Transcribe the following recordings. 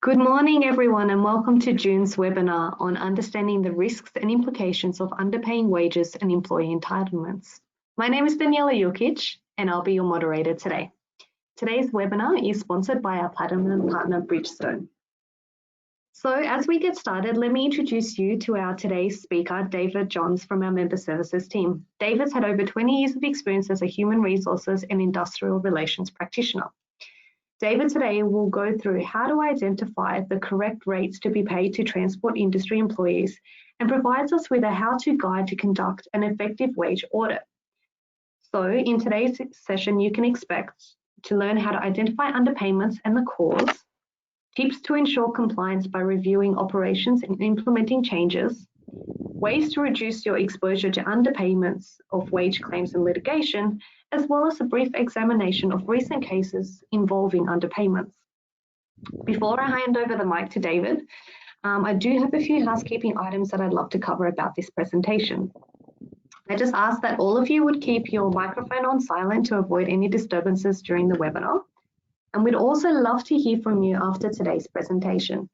Good morning, everyone, and welcome to June's webinar on understanding the risks and implications of underpaying wages and employee entitlements. My name is Daniela Jukic, and I'll be your moderator today. Today's webinar is sponsored by our Platinum partner, Bridgestone. So as we get started, let me introduce you to our today's speaker, David Johns from our Member Services team. David's had over 20 years of experience as a human resources and industrial relations practitioner. David today will go through how to identify the correct rates to be paid to transport industry employees and provides us with a how-to guide to conduct an effective wage audit. So in today's session, you can expect to learn how to identify underpayments and the cause, tips to ensure compliance by reviewing operations and implementing changes, ways to reduce your exposure to underpayments of wage claims and litigation, as well as a brief examination of recent cases involving underpayments. Before I hand over the mic to David, I do have a few housekeeping items that I'd love to cover about this presentation. I just ask that all of you would keep your microphone on silent to avoid any disturbances during the webinar. And we'd also love to hear from you after today's presentation.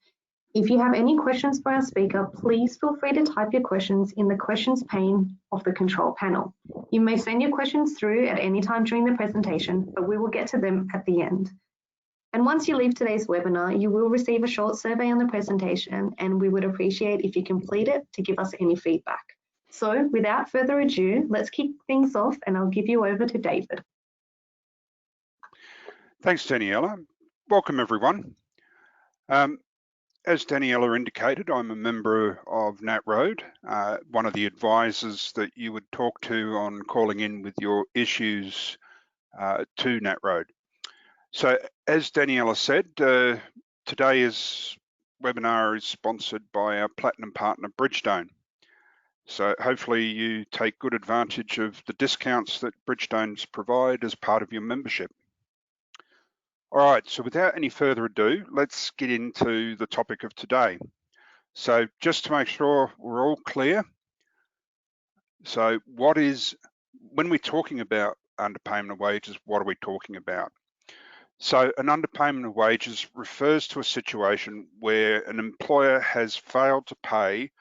If you have any questions for our speaker, please feel free to type your questions in the questions pane of the control panel. You may send your questions through at any time during the presentation, but we will get to them at the end. And once you leave today's webinar, you will receive a short survey on the presentation, and we would appreciate if you complete it to give us any feedback. So without further ado, let's kick things off, and I'll give you over to David. Thanks, Daniela. Welcome, everyone. As Daniela indicated, I'm a member of NatRoad, one of the advisors that you would talk to on calling in with your issues to NatRoad. So as Daniela said, today's webinar is sponsored by our Platinum partner, Bridgestone. So hopefully you take good advantage of the discounts that Bridgestones provide as part of your membership. All right, so without any further ado, let's get into the topic of today. So just to make sure we're all clear, so when we're talking about underpayment of wages, what are we talking about? So an underpayment of wages refers to a situation where an employer has failed to pay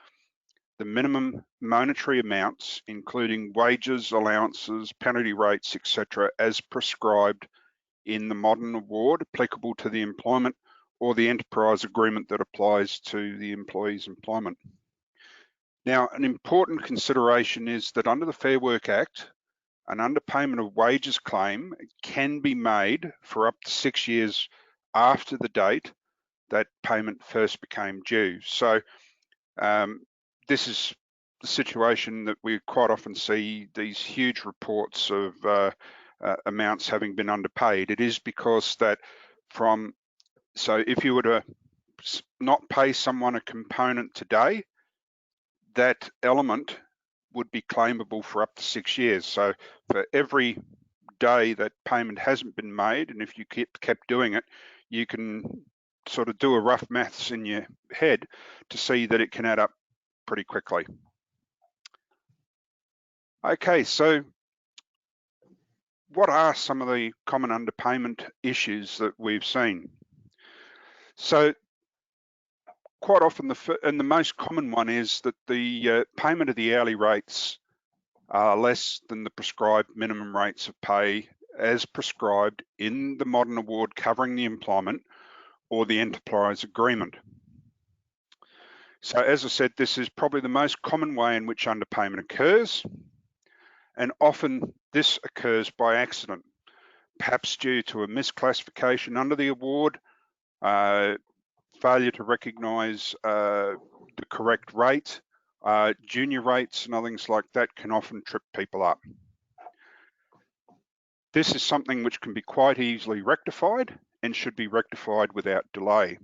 the minimum monetary amounts, including wages, allowances, penalty rates, etc., as prescribed in the modern award applicable to the employment or the enterprise agreement that applies to the employee's employment. Now, an important consideration is that under the Fair Work Act, an underpayment of wages claim can be made for up to 6 years after the date that payment first became due. So this is the situation that we quite often see these huge reports of amounts having been underpaid. It is because that so if you were to not pay someone a component today, that element would be claimable for up to 6 years. So for every day that payment hasn't been made, and if you kept doing it, you can sort of do a rough maths in your head to see that it can add up pretty quickly. Okay, so what are some of the common underpayment issues that we've seen? So quite often, the most common one is that the payment of the hourly rates are less than the prescribed minimum rates of pay as prescribed in the modern award covering the employment or the enterprise agreement. So as I said, this is probably the most common way in which underpayment occurs. And often this occurs by accident, perhaps due to a misclassification under the award, failure to recognise the correct rate, junior rates and other things like that can often trip people up. This is something which can be quite easily rectified and should be rectified without delay.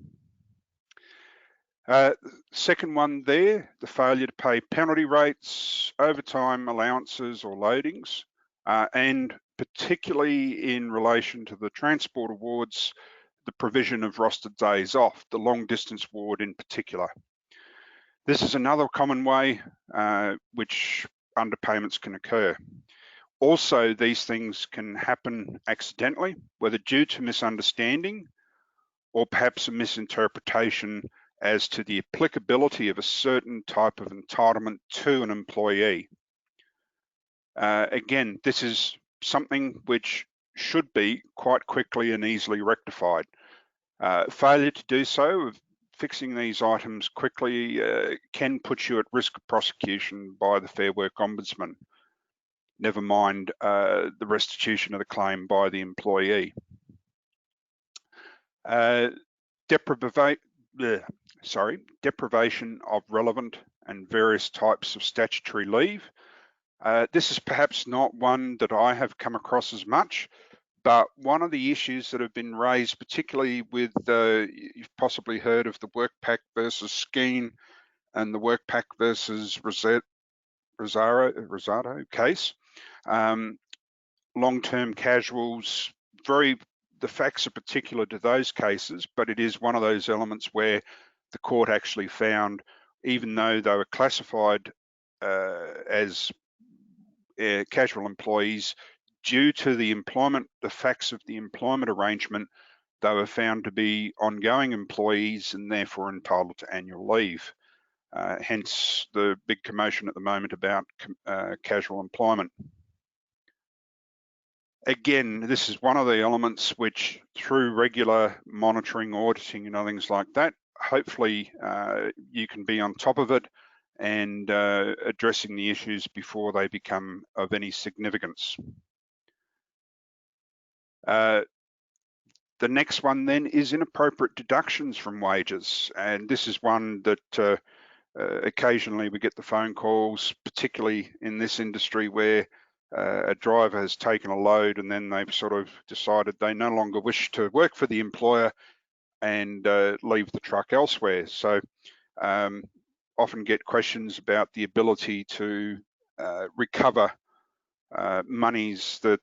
Second one there, the failure to pay penalty rates, overtime allowances or loadings, and particularly in relation to the transport awards, the provision of rostered days off, the long distance award in particular. This is another common way which underpayments can occur. Also, these things can happen accidentally, whether due to misunderstanding or perhaps a misinterpretation as to the applicability of a certain type of entitlement to an employee. Again, this is something which should be quite quickly and easily rectified. Failure to do so, fixing these items quickly, can put you at risk of prosecution by the Fair Work Ombudsman, never mind the restitution of the claim by the employee. Deprivation of relevant and various types of statutory leave. This is perhaps not one that I have come across as much, but one of the issues that have been raised, particularly with, you've possibly heard of the WorkPack versus Skeen and the WorkPack versus Rosado case. Long-term casuals, the facts are particular to those cases, but it is one of those elements where the court actually found, even though they were classified as casual employees, due to the facts of the employment arrangement, they were found to be ongoing employees and therefore entitled to annual leave. Hence the big commotion at the moment about casual employment. Again, this is one of the elements which, through regular monitoring, auditing and other things like that, hopefully you can be on top of it and addressing the issues before they become of any significance. The next one then is inappropriate deductions from wages, and this is one that occasionally we get the phone calls, particularly in this industry, where a driver has taken a load and then they've sort of decided they no longer wish to work for the employer and leave the truck elsewhere. So often get questions about the ability to recover monies that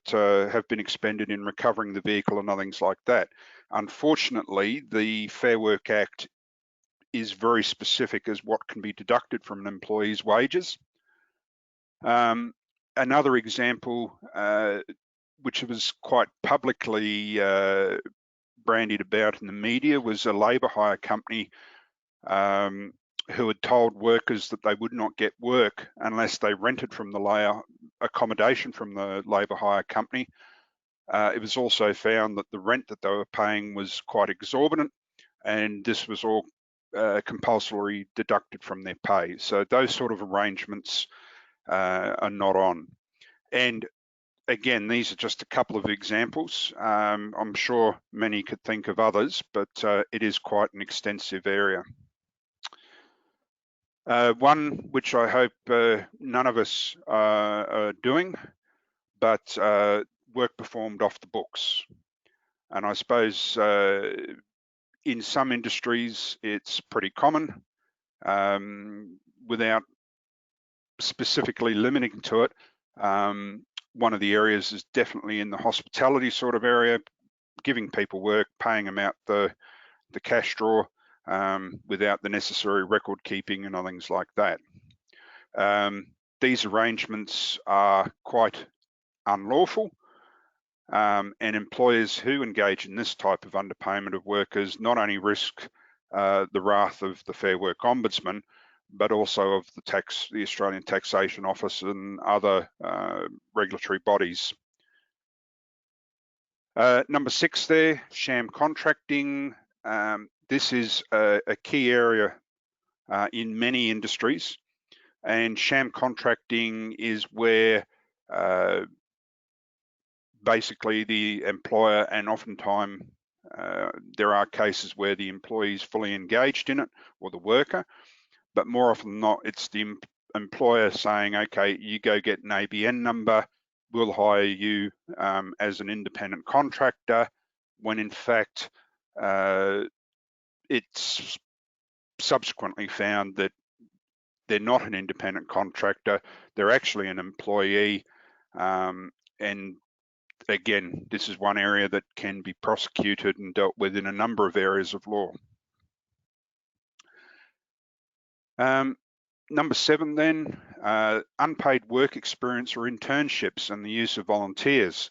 have been expended in recovering the vehicle and other things like that. Unfortunately, the Fair Work Act is very specific as what can be deducted from an employee's wages. Another example, which was quite publicly brandied about in the media, was a labour hire company who had told workers that they would not get work unless they rented from the accommodation from the labour hire company. It was also found that the rent that they were paying was quite exorbitant, and this was all compulsorily deducted from their pay. So those sort of arrangements are not on. And again, these are just a couple of examples. I'm sure many could think of others, but it is quite an extensive area. One which I hope none of us are doing, but work performed off the books. And I suppose in some industries it's pretty common, without specifically limiting to it. One of the areas is definitely in the hospitality sort of area, giving people work, paying them out the cash draw without the necessary record keeping and other things like that. These arrangements are quite unlawful, and employers who engage in this type of underpayment of workers not only risk the wrath of the Fair Work Ombudsman, but also of the Australian Taxation Office and other regulatory bodies. Number 6 there, sham contracting. This is a key area in many industries, and sham contracting is where basically the employer, and oftentimes there are cases where the employee is fully engaged in it, or the worker, but more often than not, it's the employer saying, okay, you go get an ABN number, we'll hire you as an independent contractor, when in fact it's subsequently found that they're not an independent contractor, they're actually an employee. And again, this is one area that can be prosecuted and dealt with in a number of areas of law. Number 7 then, unpaid work experience or internships and the use of volunteers.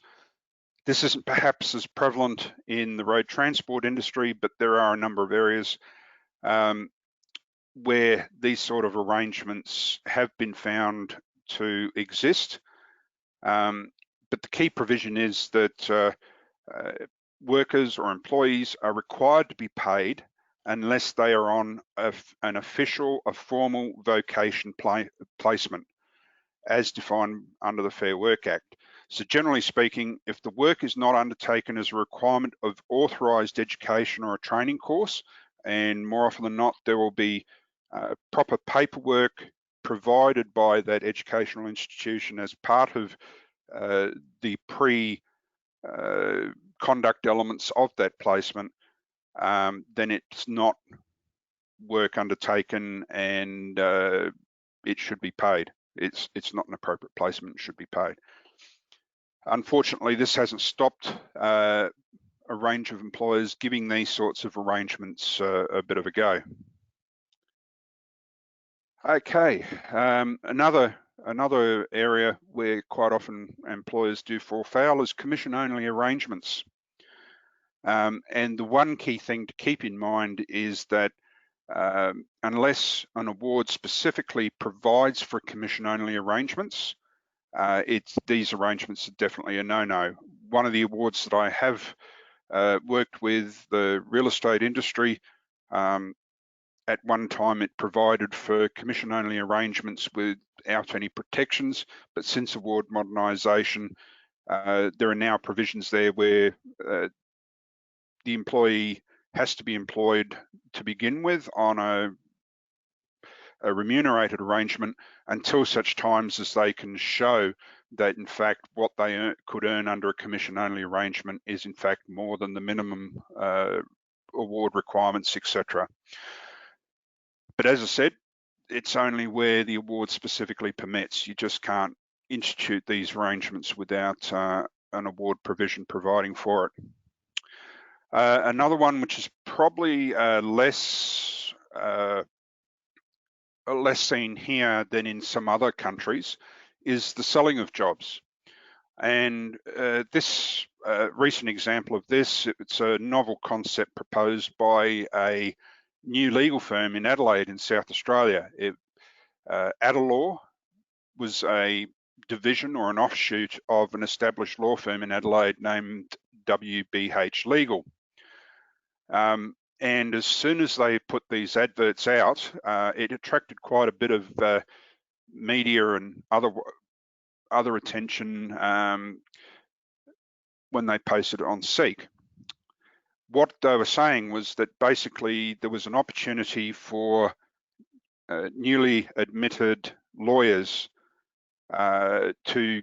This isn't perhaps as prevalent in the road transport industry, but there are a number of areas where these sort of arrangements have been found to exist. But the key provision is that workers or employees are required to be paid unless they are on an official, a formal vocation placement as defined under the Fair Work Act. So generally speaking, if the work is not undertaken as a requirement of authorised education or a training course, and more often than not, there will be proper paperwork provided by that educational institution as part of the conduct elements of that placement, then it's not work undertaken and it should be paid. It's not an appropriate placement, it should be paid. Unfortunately, this hasn't stopped a range of employers giving these sorts of arrangements a bit of a go. Okay, another area where quite often employers do fall foul is commission-only arrangements. And the one key thing to keep in mind is that unless an award specifically provides for commission-only arrangements, these arrangements are definitely a no-no. One of the awards that I have worked with the real estate industry, at one time it provided for commission-only arrangements without any protections, but since award modernisation, there are now provisions there where the employee has to be employed to begin with on a remunerated arrangement until such times as they can show that in fact what they could earn under a commission-only arrangement is in fact more than the minimum award requirements, etc. But as I said, it's only where the award specifically permits. You just can't institute these arrangements without an award provision providing for it. Another one which is probably less seen here than in some other countries is the selling of jobs. And this recent example of this, it's a novel concept proposed by a new legal firm in Adelaide in South Australia. Adelaw was a division or an offshoot of an established law firm in Adelaide named WBH Legal. And as soon as they put these adverts out, it attracted quite a bit of media and other attention when they posted it on Seek. What they were saying was that basically there was an opportunity for newly admitted lawyers to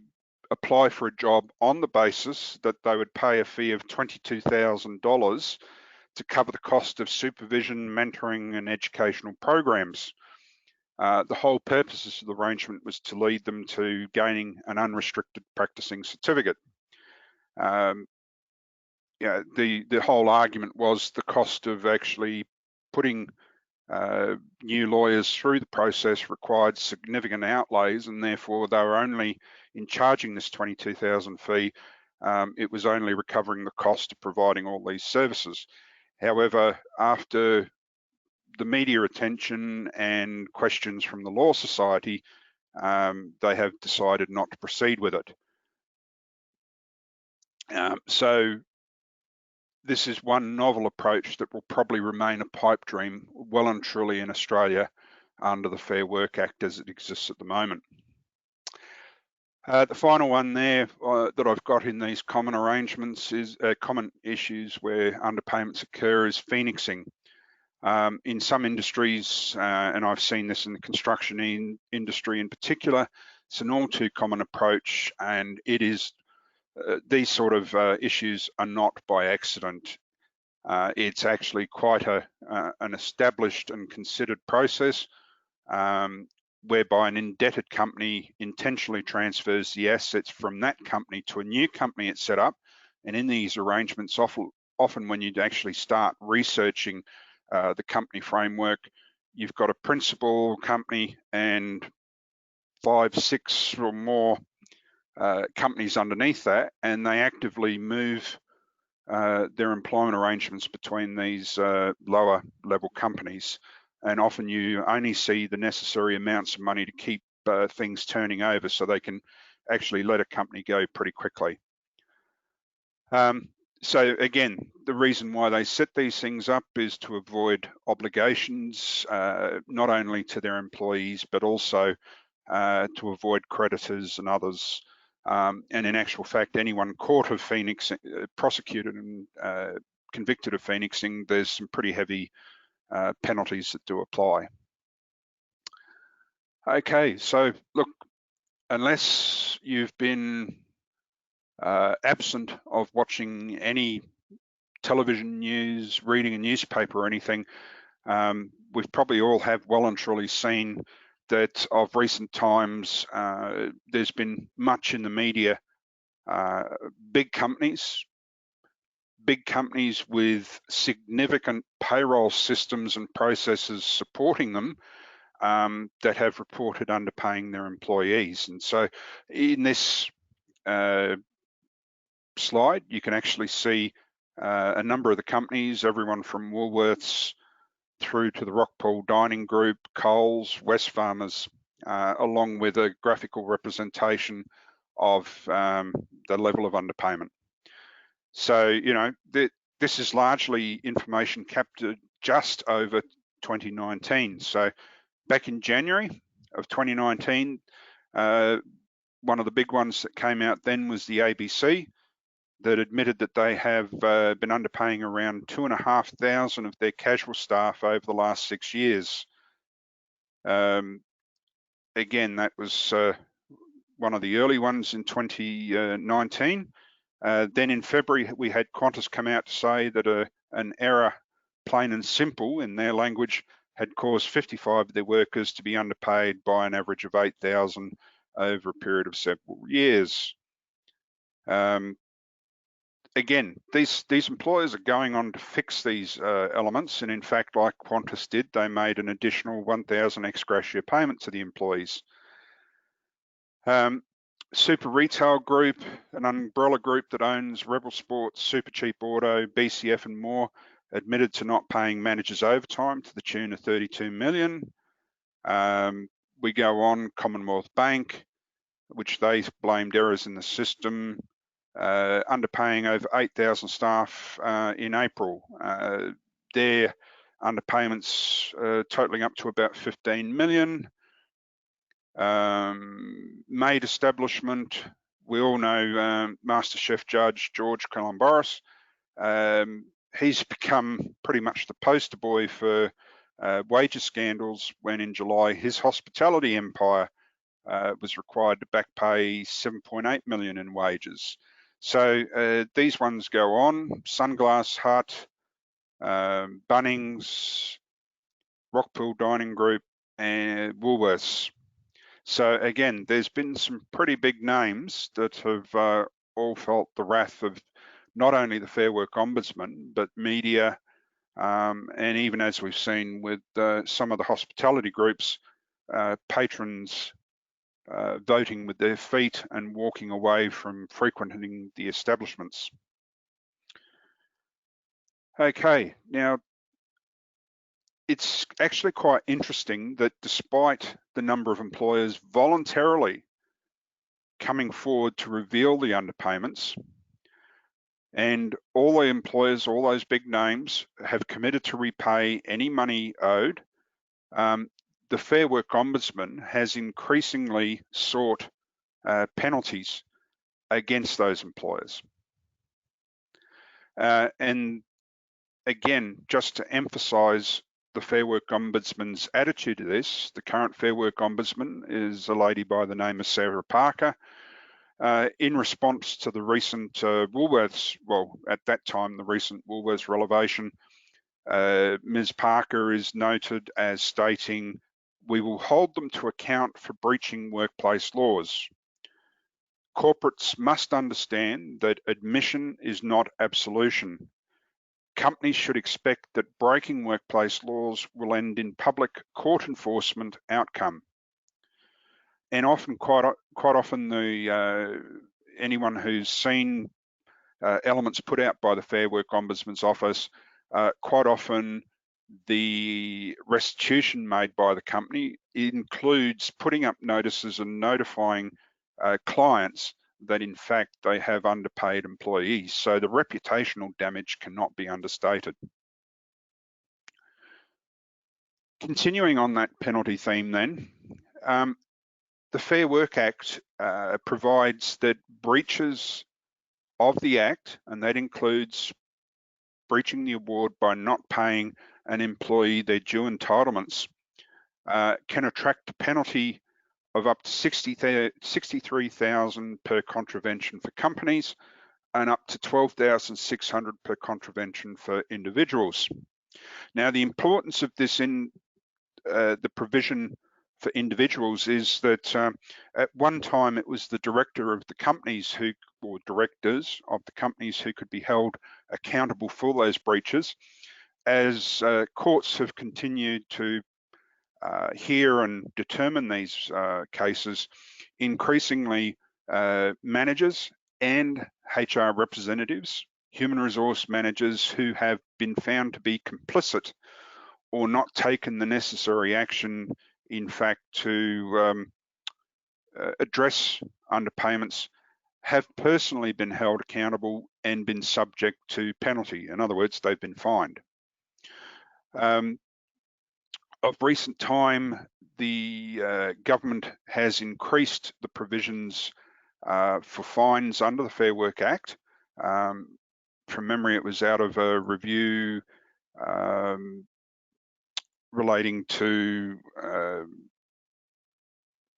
apply for a job on the basis that they would pay a fee of $22,000 to cover the cost of supervision, mentoring and educational programs. The whole purpose of the arrangement was to lead them to gaining an unrestricted practicing certificate. The whole argument was the cost of actually putting new lawyers through the process required significant outlays, and therefore they were only, in charging this $22,000 fee, it was only recovering the cost of providing all these services. However, after the media attention and questions from the Law Society, they have decided not to proceed with it. So this is one novel approach that will probably remain a pipe dream well and truly in Australia under the Fair Work Act as it exists at the moment. The final one there that I've got in these common arrangements is common issues where underpayments occur is phoenixing. In some industries, and I've seen this in the construction industry in particular, it's an all too common approach, and it is these sort of issues are not by accident. It's actually quite an established and considered process whereby an indebted company intentionally transfers the assets from that company to a new company it's set up. And in these arrangements, often when you actually start researching the company framework, you've got a principal company and 5, 6 or more companies underneath that, and they actively move their employment arrangements between these lower level companies. And often you only see the necessary amounts of money to keep things turning over, so they can actually let a company go pretty quickly. So again, the reason why they set these things up is to avoid obligations, not only to their employees, but also to avoid creditors and others. And in actual fact, anyone caught of prosecuted and convicted of phoenixing, there's some pretty heavy penalties that do apply. Okay, so look, unless you've been absent of watching any television news, reading a newspaper or anything, we've probably all have well and truly seen that of recent times there's been much in the media, big companies with significant payroll systems and processes supporting them that have reported underpaying their employees. And so in this slide, you can actually see a number of the companies, everyone from Woolworths through to the Rockpool Dining Group, Coles, Wesfarmers, along with a graphical representation of the level of underpayment. So, you know, this is largely information captured just over 2019. So back in January of 2019, one of the big ones that came out then was the ABC, that admitted that they have been underpaying around 2,500 of their casual staff over the last 6 years. Again, that was one of the early ones in 2019. Then in February, we had Qantas come out to say that an error, plain and simple in their language, had caused 55 of their workers to be underpaid by an average of 8,000 over a period of several years. Again, these employers are going on to fix these elements, and in fact, like Qantas did, they made an additional 1,000 ex gratia payment to the employees. Super Retail Group, an umbrella group that owns Rebel Sports, Supercheap Auto, BCF and more, admitted to not paying managers overtime to the tune of 32 million. We go on, Commonwealth Bank, which they blamed errors in the system, underpaying over 8,000 staff in April. Their underpayments totaling up to about 15 million. Maid Establishment, we all know Master Chef Judge George Calomboris. He's become pretty much the poster boy for wages scandals when in July his hospitality empire was required to back pay 7.8 million in wages. So these ones go on, Sunglass Hut, Bunnings, Rockpool Dining Group, and Woolworths. So again, there's been some pretty big names that have all felt the wrath of not only the Fair Work Ombudsman, but media, and even as we've seen with some of the hospitality groups, patrons voting with their feet and walking away from frequenting the establishments. Okay, now it's actually quite interesting that despite the number of employers voluntarily coming forward to reveal the underpayments, and all the employers, all those big names, have committed to repay any money owed, the Fair Work Ombudsman has increasingly sought penalties against those employers. And again, just to emphasise the Fair Work Ombudsman's attitude to this, the current Fair Work Ombudsman is a lady by the name of Sarah Parker. In response to the recent Woolworths, well, at that time, the recent Woolworths revelation, Ms. Parker is noted as stating, "We will hold them to account for breaching workplace laws. Corporates must understand that admission is not absolution. Companies should expect that breaking workplace laws will end in public court enforcement outcome. and often, quite often, anyone who's seen elements put out by the Fair Work Ombudsman's Office, quite often the restitution made by the company includes putting up notices and notifying clients that in fact they have underpaid employees. So the reputational damage cannot be understated. Continuing on that penalty theme then, the Fair Work Act provides that breaches of the Act, and that includes breaching the award by not paying an employee their due entitlements, can attract a penalty of up to $63,000 per contravention for companies and up to $12,600 per contravention for individuals. Now, the importance of this in the provision for individuals is that at one time it was the director of the companies or directors of the companies who could be held accountable for those breaches. As courts have continued to hear and determine these cases, increasingly managers and HR representatives, human resource managers who have been found to be complicit or not taken the necessary action, in fact, to address underpayments, have personally been held accountable and been subject to penalty. In other words, they've been fined. Of recent time, the government has increased the provisions for fines under the Fair Work Act. From memory, it was out of a review relating to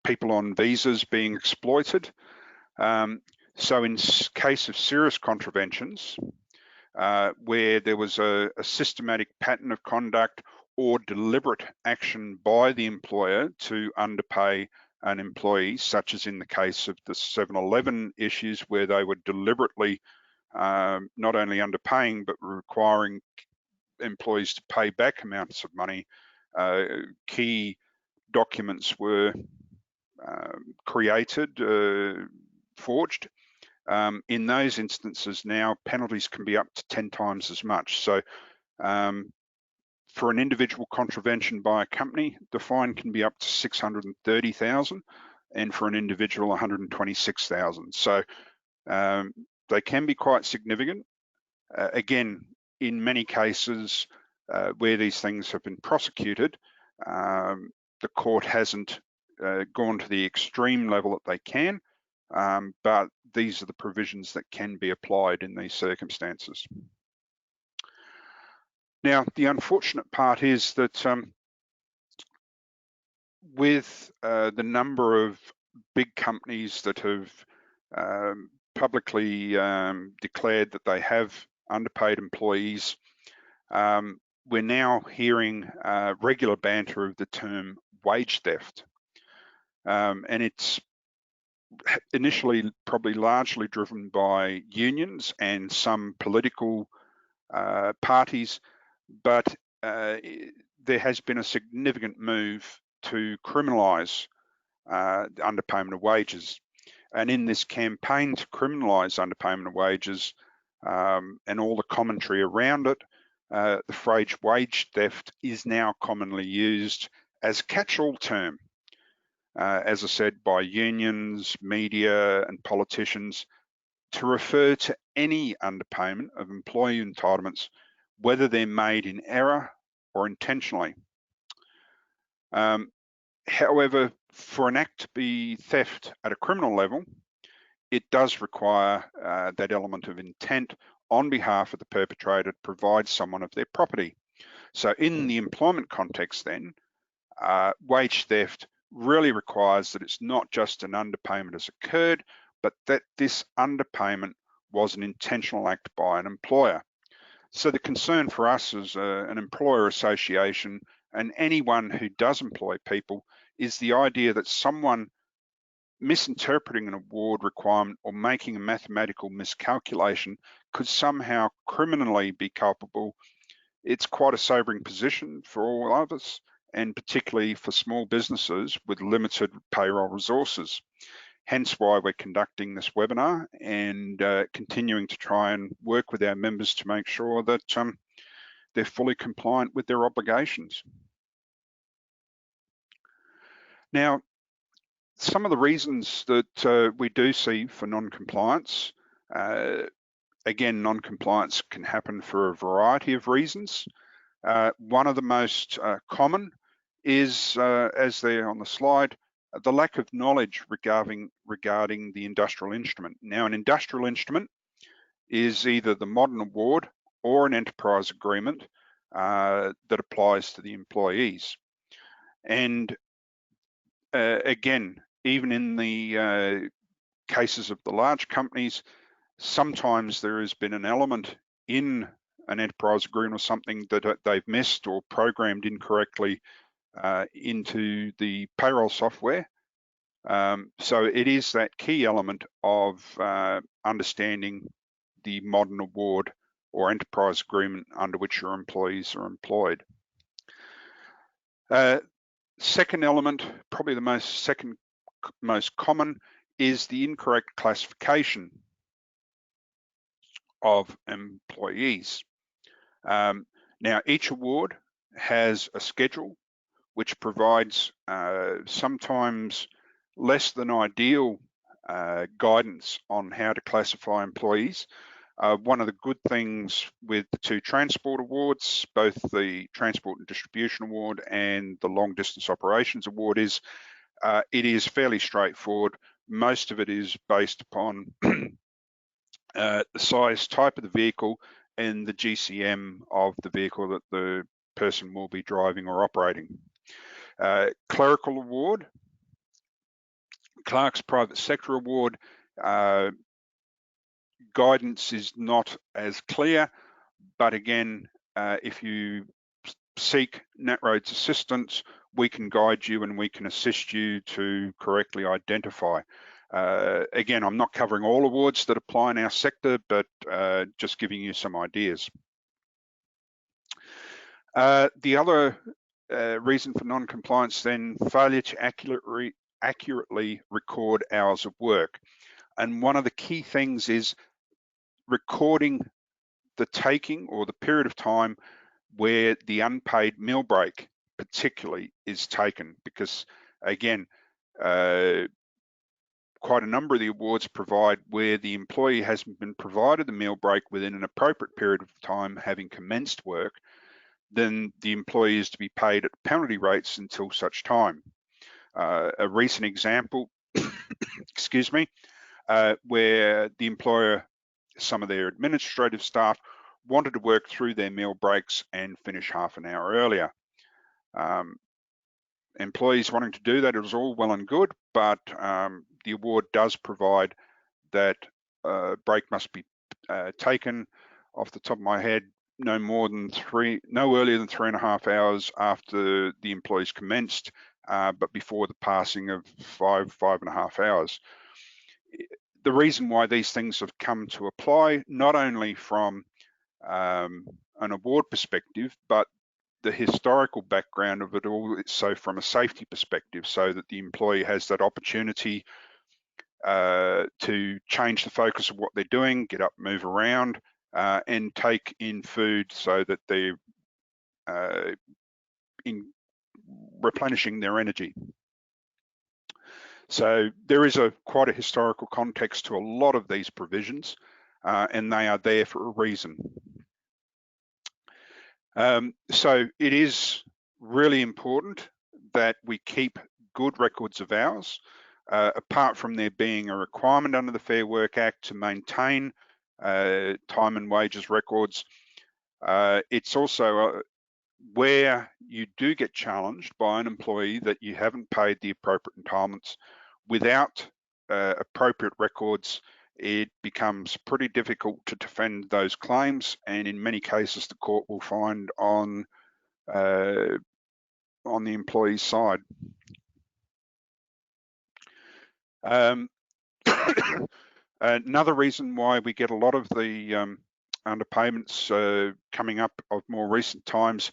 people on visas being exploited. So in case of serious contraventions, where there was a systematic pattern of conduct or deliberate action by the employer to underpay an employee, such as in the case of the 7-Eleven issues, where they were deliberately not only underpaying, but requiring employees to pay back amounts of money. Key documents were created, forged. In those instances now, penalties can be up to 10 times as much. So for an individual contravention by a company, the fine can be up to $630,000, and for an individual, $126,000. So they can be quite significant. Again, in many cases where these things have been prosecuted, the court hasn't gone to the extreme level that they can, but these are the provisions that can be applied in these circumstances. Now, the unfortunate part is that with the number of big companies that have publicly declared that they have underpaid employees, we're now hearing regular banter of the term wage theft. And it's initially probably largely driven by unions and some political parties, but there has been a significant move to criminalise underpayment of wages. And in this campaign to criminalise underpayment of wages and all the commentary around it, the phrase wage theft is now commonly used as a catch-all term, as I said, by unions, media and politicians, to refer to any underpayment of employee entitlements, whether they're made in error or intentionally. However, for an act to be theft at a criminal level, it does require that element of intent on behalf of the perpetrator to provide someone of their property. So in the employment context then, wage theft really requires that it's not just an underpayment has occurred, but that this underpayment was an intentional act by an employer. So the concern for us as an employer association and anyone who does employ people is the idea that someone misinterpreting an award requirement or making a mathematical miscalculation could somehow criminally be culpable. It's quite a sobering position for all of us, and particularly for small businesses with limited payroll resources. Hence why we're conducting this webinar and continuing to try and work with our members to make sure that they're fully compliant with their obligations. Now, some of the reasons that we do see for non-compliance, again, non-compliance can happen for a variety of reasons. One of the most common is, as there on the slide, the lack of knowledge regarding the industrial instrument. Now, an industrial instrument is either the modern award or an enterprise agreement that applies to the employees. And again, even in the cases of the large companies, sometimes there has been an element in an enterprise agreement or something that they've missed or programmed incorrectly into the payroll software. So it is that key element of understanding the modern award or enterprise agreement under which your employees are employed. Second element, probably the second most common, is the incorrect classification of employees. Now, each award has a schedule which provides sometimes less than ideal guidance on how to classify employees. One of the good things with the two transport awards, both the Transport and Distribution Award and the Long Distance Operations Award, is it is fairly straightforward. Most of it is based upon the size, type of the vehicle, and the GCM of the vehicle that the person will be driving or operating. Clerical award, Clerk's Private Sector Award, guidance is not as clear, but again, if you seek NatRoad's assistance, we can guide you and we can assist you to correctly identify. Again, I'm not covering all awards that apply in our sector, but just giving you some ideas. The other reason for non-compliance then, failure to accurately record hours of work. And one of the key things is recording the taking or the period of time where the unpaid meal break particularly is taken, because again, quite a number of the awards provide where the employee hasn't been provided the meal break within an appropriate period of time having commenced work, then the employee is to be paid at penalty rates until such time. A recent example, excuse me, where the employer, some of their administrative staff wanted to work through their meal breaks and finish half an hour earlier. Employees wanting to do that, it was all well and good, but the award does provide that break must be taken, off the top of my head, no earlier than 3.5 hours after the employee's commenced, but before the passing of 5.5 hours. The reason why these things have come to apply, not only from an award perspective, but the historical background of it all, so from a safety perspective, so that the employee has that opportunity to change the focus of what they're doing, get up, move around, and take in food so that they're replenishing their energy. So there is quite a historical context to a lot of these provisions, and they are there for a reason. So it is really important that we keep good records of hours, apart from there being a requirement under the Fair Work Act to maintain time and wages records. It's also where you do get challenged by an employee that you haven't paid the appropriate entitlements without appropriate records, it becomes pretty difficult to defend those claims, and in many cases the court will find on the employee's side. Another reason why we get a lot of the underpayments coming up of more recent times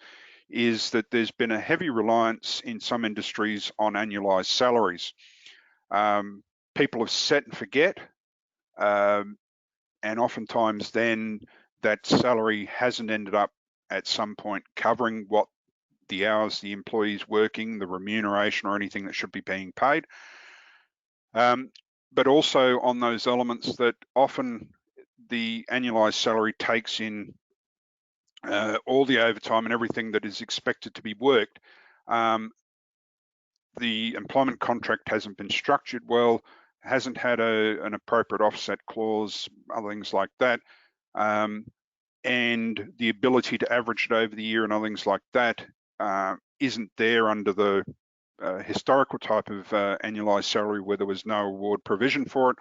is that there's been a heavy reliance in some industries on annualised salaries. People have set and forget, and oftentimes then that salary hasn't ended up at some point covering what the hours the employee's working, the remuneration or anything that should be being paid. But also on those elements that often the annualised salary takes in all the overtime and everything that is expected to be worked. The employment contract hasn't been structured well, hasn't had an appropriate offset clause, other things like that, and the ability to average it over the year and other things like that isn't there under the historical type of annualised salary where there was no award provision for it.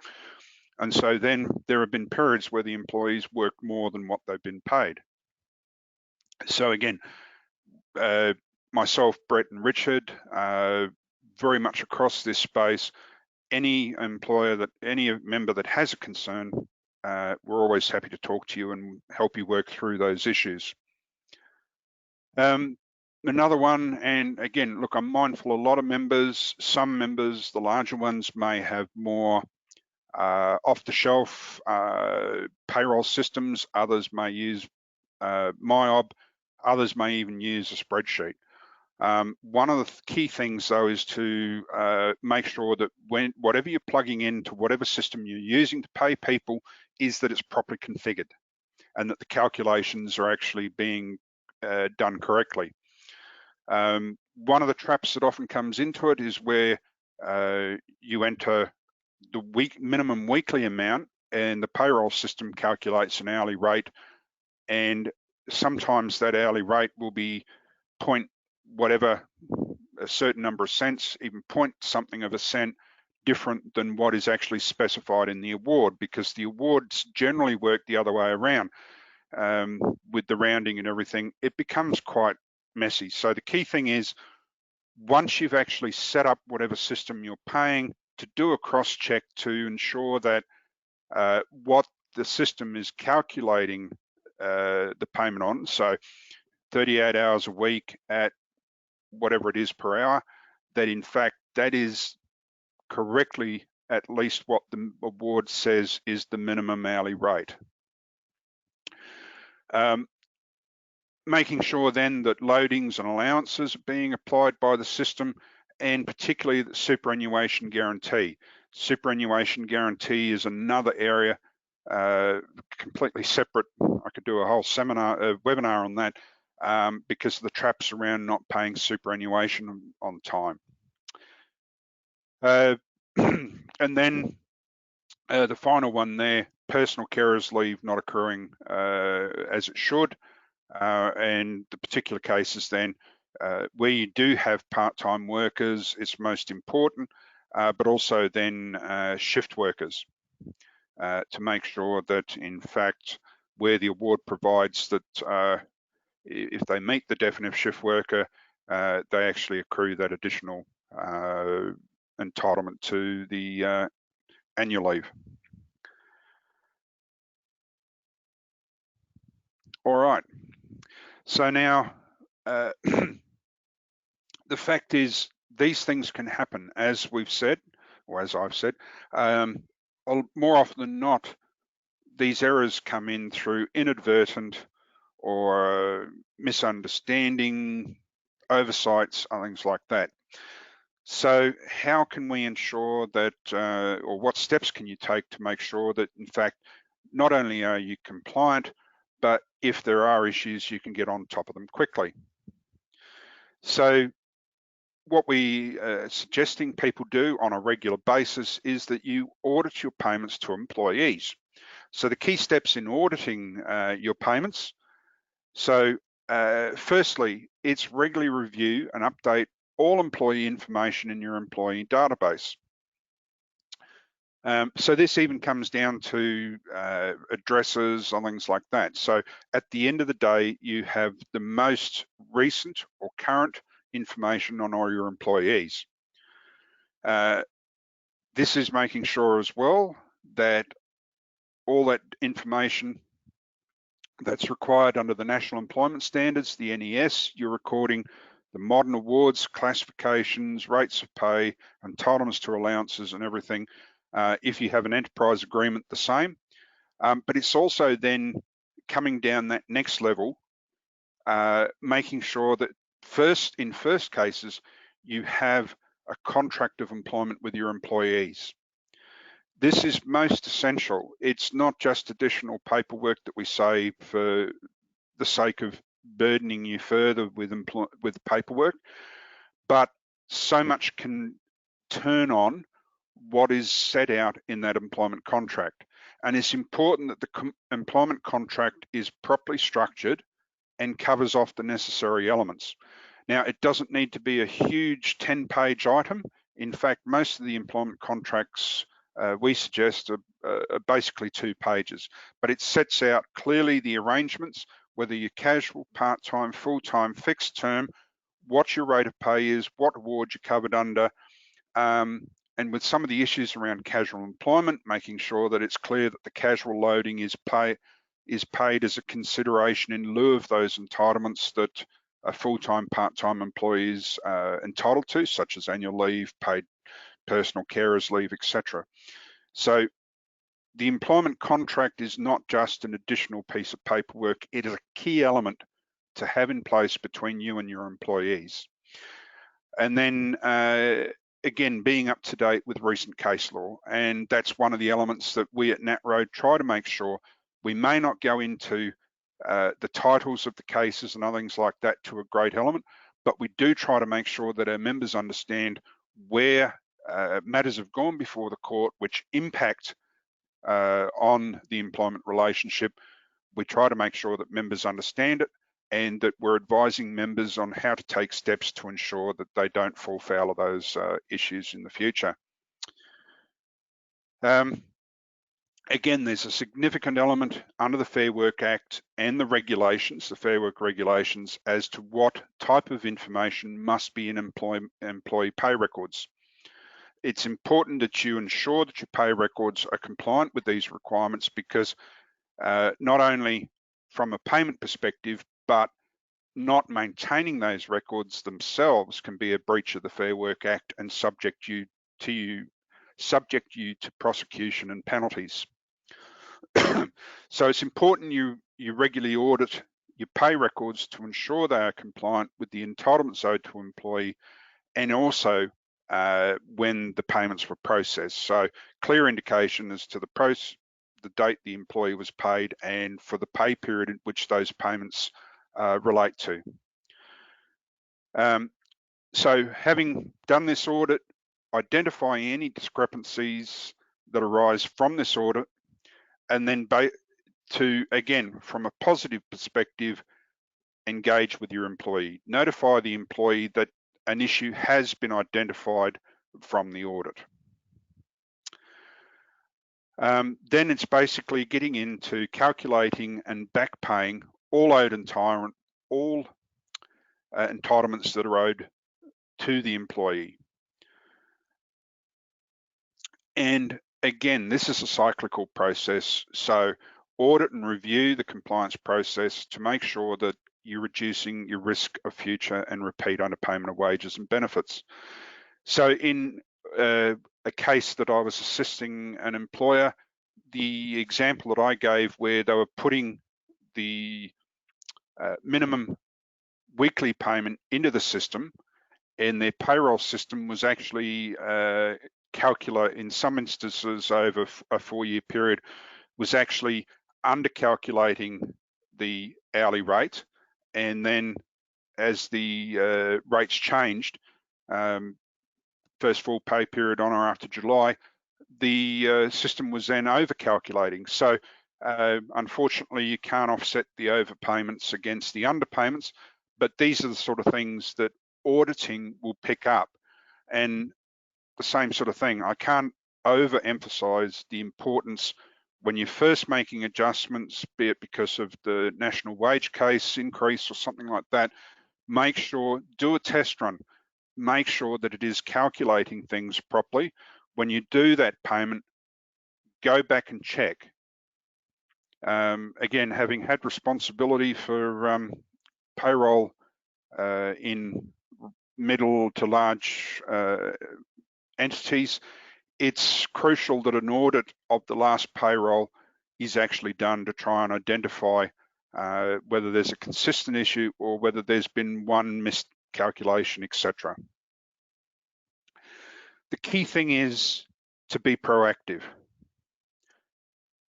And so then there have been periods where the employees worked more than what they've been paid. So again, myself, Brett and Richard, very much across this space, any employer any member that has a concern, we're always happy to talk to you and help you work through those issues. Another one, and again, look, I'm mindful a lot of members, some members, the larger ones may have more off-the-shelf payroll systems, others may use MyOb, others may even use a spreadsheet. One of the key things though is to make sure that whatever you're plugging into whatever system you're using to pay people is that it's properly configured and that the calculations are actually being done correctly. One of the traps that often comes into it is where you enter the minimum weekly amount and the payroll system calculates an hourly rate, and sometimes that hourly rate will be point whatever, a certain number of cents, even point something of a cent different than what is actually specified in the award, because the awards generally work the other way around. With the rounding and everything, it becomes quite messy. So the key thing is, once you've actually set up whatever system you're paying, to do a cross-check to ensure that what the system is calculating the payment on, so 38 hours a week at whatever it is per hour, that in fact that is correctly at least what the award says is the minimum hourly rate. Making sure then that loadings and allowances are being applied by the system, and particularly the superannuation guarantee. Superannuation guarantee is another area completely separate. I could do a whole webinar on that because of the traps around not paying superannuation on time. And then the final one there, personal carers leave not occurring as it should. And the particular cases then, where you do have part-time workers, it's most important, but also then shift workers to make sure that in fact, where the award provides that if they meet the definition of shift worker, they actually accrue that additional entitlement to the annual leave. All right. So now, the fact is, these things can happen, as we've said, or as I've said. More often than not, these errors come in through inadvertent or misunderstanding, oversights, and things like that. So how can we ensure that, or what steps can you take to make sure that, in fact, not only are you compliant, but if there are issues, you can get on top of them quickly? So what we are suggesting people do on a regular basis is that you audit your payments to employees. So the key steps in auditing your payments. So firstly, it's regularly review and update all employee information in your employee database. So this even comes down to addresses and things like that. So at the end of the day, you have the most recent or current information on all your employees. This is making sure as well that all that information that's required under the National Employment Standards, the NES. You're recording the modern awards, classifications, rates of pay, entitlements to allowances and everything. If you have an enterprise agreement, the same. But it's also then coming down that next level, making sure that in first cases, you have a contract of employment with your employees. This is most essential. It's not just additional paperwork that we say for the sake of burdening you further with paperwork, but so much can turn on what is set out in that employment contract. And it's important that the employment contract is properly structured and covers off the necessary elements. Now, it doesn't need to be a huge 10-page item. In fact, most of the employment contracts we suggest are basically 2 pages, but it sets out clearly the arrangements, whether you're casual, part-time, full-time, fixed term, what your rate of pay is, what award you're covered under, and with some of the issues around casual employment, making sure that it's clear that the casual loading is paid as a consideration in lieu of those entitlements that a full-time, part-time employees entitled to, such as annual leave, paid personal carers leave, etc. So the employment contract is not just an additional piece of paperwork, it is a key element to have in place between you and your employees. And then again, being up to date with recent case law, and that's one of the elements that we at NatRoad try to make sure. We may not go into the titles of the cases and other things like that to a great element, but we do try to make sure that our members understand where matters have gone before the court which impact on the employment relationship. We try to make sure that members understand it and that we're advising members on how to take steps to ensure that they don't fall foul of those issues in the future. Again, there's a significant element under the Fair Work Act and the regulations, the Fair Work regulations, as to what type of information must be in employee pay records. It's important that you ensure that your pay records are compliant with these requirements, because not only from a payment perspective, but not maintaining those records themselves can be a breach of the Fair Work Act and subject you to prosecution and penalties. So it's important you regularly audit your pay records to ensure they are compliant with the entitlements owed to an employee, and also when the payments were processed. So clear indication as to the date the employee was paid and for the pay period in which those payments relate to. So having done this audit, identify any discrepancies that arise from this audit, and then again, from a positive perspective, engage with your employee. Notify the employee that an issue has been identified from the audit. Then it's basically getting into calculating and back paying all owed entitlements that are owed to the employee. And again, this is a cyclical process, so audit and review the compliance process to make sure that you're reducing your risk of future and repeat underpayment of wages and benefits. So in a case that I was assisting an employer, the example that I gave where they were putting the minimum weekly payment into the system, and their payroll system was actually calculate in some instances over a 4-year period, was actually under-calculating the hourly rate, and then as the rates changed, first full pay period on or after July, the system was then over-calculating. So unfortunately, you can't offset the overpayments against the underpayments, but these are the sort of things that auditing will pick up. And the same sort of thing, I can't overemphasize the importance when you're first making adjustments, be it because of the national wage case increase or something like that. Make sure, do a test run, make sure that it is calculating things properly. When you do that payment, go back and check Again, having had responsibility for payroll in middle to large entities, it's crucial that an audit of the last payroll is actually done to try and identify whether there's a consistent issue or whether there's been one miscalculation, etc. The key thing is to be proactive.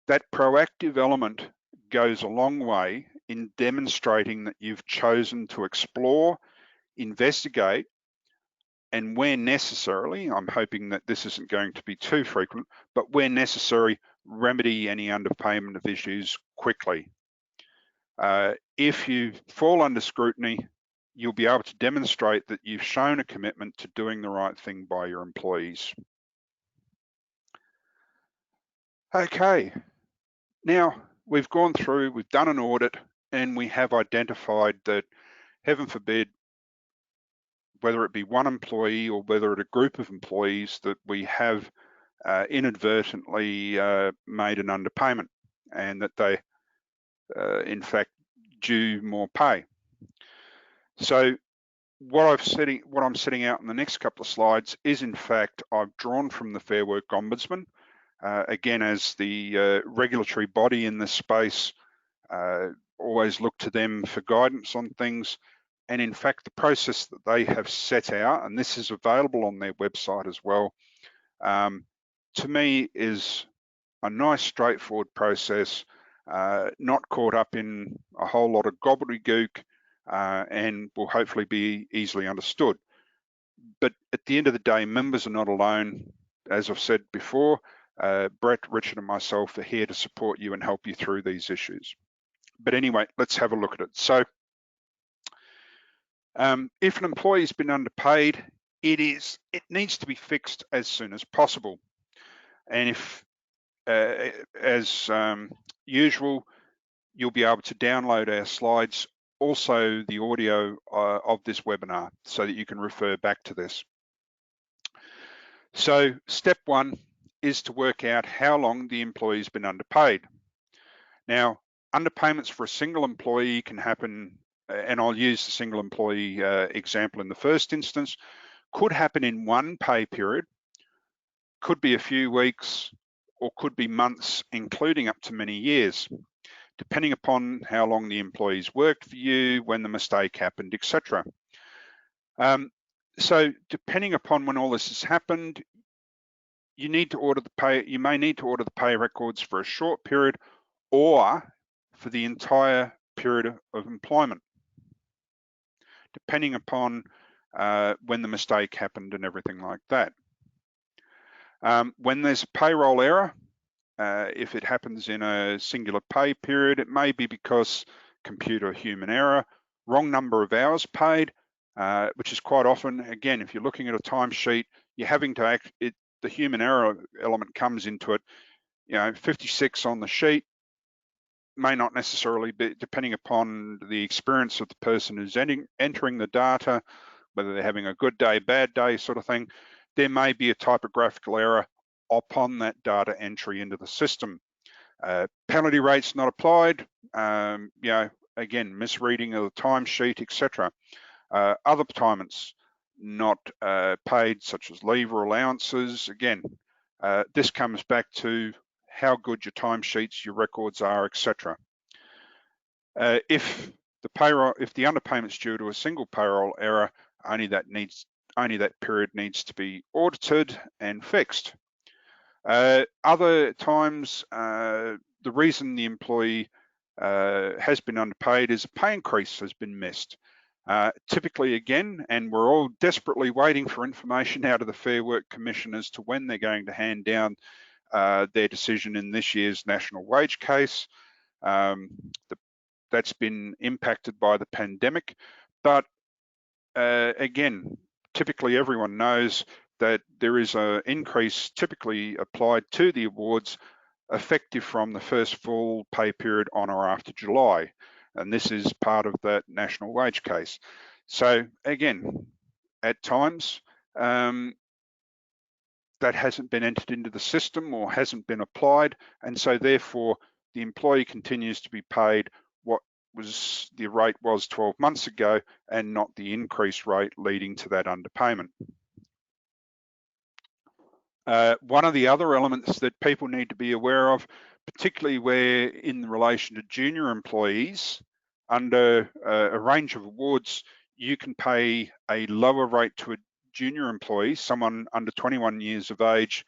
That proactive element goes a long way in demonstrating that you've chosen to explore, investigate, and where necessarily, I'm hoping that this isn't going to be too frequent, but where necessary, remedy any underpayment of issues quickly. If you fall under scrutiny, you'll be able to demonstrate that you've shown a commitment to doing the right thing by your employees. Okay, now we've gone through, we've done an audit, and we have identified that, heaven forbid, whether it be one employee or whether it a group of employees, that we have inadvertently made an underpayment and that they, in fact, due more pay. So what I'm setting out in the next couple of slides is, in fact, I've drawn from the Fair Work Ombudsman, again, as the regulatory body in this space, always look to them for guidance on things. And in fact, the process that they have set out, and this is available on their website as well, to me is a nice, straightforward process, not caught up in a whole lot of gobbledygook, and will hopefully be easily understood. But at the end of the day, members are not alone. As I've said before, Brett, Richard, and myself are here to support you and help you through these issues. But anyway, let's have a look at it. So if an employee has been underpaid, it needs to be fixed as soon as possible. And if, as usual, you'll be able to download our slides, also the audio of this webinar, so that you can refer back to this. So step one is to work out how long the employee's been underpaid. Now, underpayments for a single employee can happen, and I'll use the single employee example in the first instance, could happen in one pay period, could be a few weeks, or could be months, including up to many years, depending upon how long the employee's worked for you, when the mistake happened, etc. So depending upon when all this has happened, you may need to order the pay records for a short period or for the entire period of employment, depending upon when the mistake happened and everything like that. When there's a payroll error, if it happens in a singular pay period, it may be because computer human error, wrong number of hours paid, which is quite often, again, if you're looking at a timesheet, you're having to the human error element comes into it. 56 on the sheet may not necessarily be, depending upon the experience of the person who's entering the data, whether they're having a good day, bad day sort of thing, there may be a typographical error upon that data entry into the system. Penalty rates not applied, again, misreading of the timesheet, etc. Other payments not paid, such as leave or allowances. Again, this comes back to how good your timesheets, your records are, etc. If the underpayment's due to a single payroll error, only that period needs to be audited and fixed. Other times, the reason the employee has been underpaid is a pay increase has been missed. Typically, again, and we're all desperately waiting for information out of the Fair Work Commission as to when they're going to hand down their decision in this year's national wage case. That's been impacted by the pandemic, but again, typically everyone knows that there is an increase typically applied to the awards effective from the first full pay period on or after July. And this is part of that national wage case. So again, at times, that hasn't been entered into the system or hasn't been applied. And so therefore, the employee continues to be paid what the rate was 12 months ago and not the increased rate leading to that underpayment. One of the other elements that people need to be aware of, particularly where in relation to junior employees, under a range of awards, you can pay a lower rate to a junior employee, someone under 21 years of age,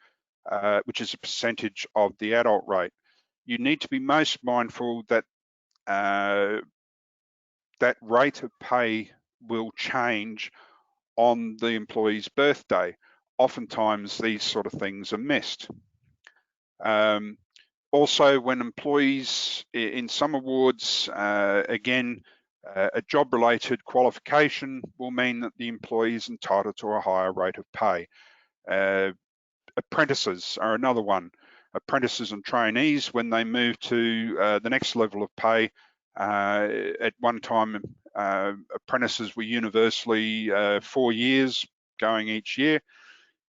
which is a percentage of the adult rate. You need to be most mindful that that rate of pay will change on the employee's birthday. Oftentimes these sort of things are missed. Also, when employees in some awards, again, a job-related qualification will mean that the employee is entitled to a higher rate of pay. Apprentices are another one. Apprentices and trainees, when they move to the next level of pay, at one time, apprentices were universally 4 years going each year.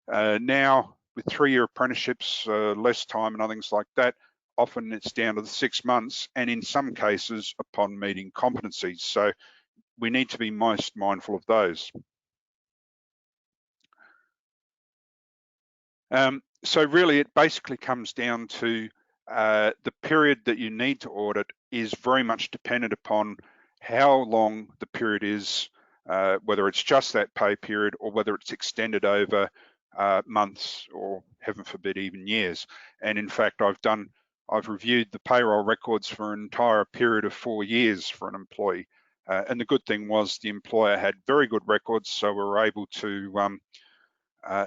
Now, with 3-year apprenticeships, less time and other things like that, often it's down to the 6 months, and in some cases, upon meeting competencies. So we need to be most mindful of those. So really, it basically comes down to the period that you need to audit is very much dependent upon how long the period is, whether it's just that pay period or whether it's extended over months or, heaven forbid, even years. And in fact, I've reviewed the payroll records for an entire period of 4 years for an employee. And the good thing was the employer had very good records, so we were able to